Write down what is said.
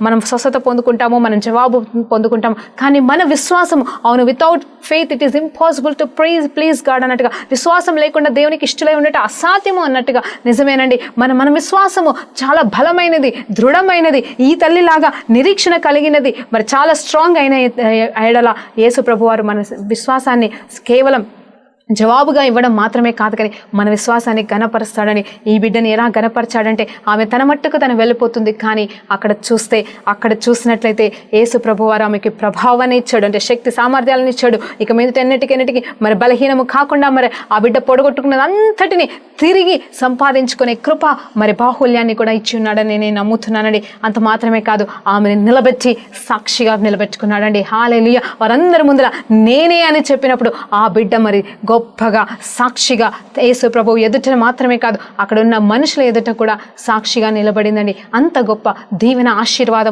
మనం స్వస్థత పొందుకుంటాము, మనం జవాబు పొందుకుంటాము. కానీ మన విశ్వాసం, అవును, without faith it is impossible to please God అన్నట్టుగా, విశ్వాసం లేకుండా దేవునికి ఇష్టలై ఉండటం అసాధ్యము అన్నట్టుగా. నిజమేనండి, మన విశ్వాసము చాలా బలమైనది, దృఢమైనది, ఈ తల్లిలాగా నిరీక్షణ కలిగినది, మరి చాలా స్ట్రాంగ్ అయిన ఎడల యేసు ప్రభు వారు మన విశ్వాసాన్ని కేవలం జవాబుగా ఇవ్వడం మాత్రమే కాదు, కానీ మన విశ్వాసాన్ని గణపరుస్తాడని. ఈ బిడ్డని ఎలా గణపరచాడంటే, ఆమె తన మట్టుకు తను వెళ్ళిపోతుంది, కానీ అక్కడ చూసినట్లయితే యేసు ప్రభువారు ఆమెకి ప్రభావాన్ని ఇచ్చాడు, అంటే శక్తి సామర్థ్యాలను ఇచ్చాడు. ఇక మీద ఎన్నిటికి మరి బలహీనము కాకుండా మరి ఆ బిడ్డ పొడగొట్టుకున్నది అంతటిని తిరిగి సంపాదించుకునే కృప, మరి బాహుల్యాన్ని కూడా ఇచ్చి ఉన్నాడని నేను నమ్ముతున్నానండి. అంత మాత్రమే కాదు, ఆమెను నిలబెట్టి సాక్షిగా నిలబెట్టుకున్నాడండి. హల్లెలూయా. వారందరి ముందర నేనే అని చెప్పినప్పుడు ఆ బిడ్డ మరి గొప్పగా సాక్షిగా యేసు ప్రభువు ఎదుట మాత్రమే కాదు, అక్కడ ఉన్న మనుషుల ఎదుట కూడా సాక్షిగా నిలబడిందండి. అంత గొప్ప దీవెన, ఆశీర్వాదం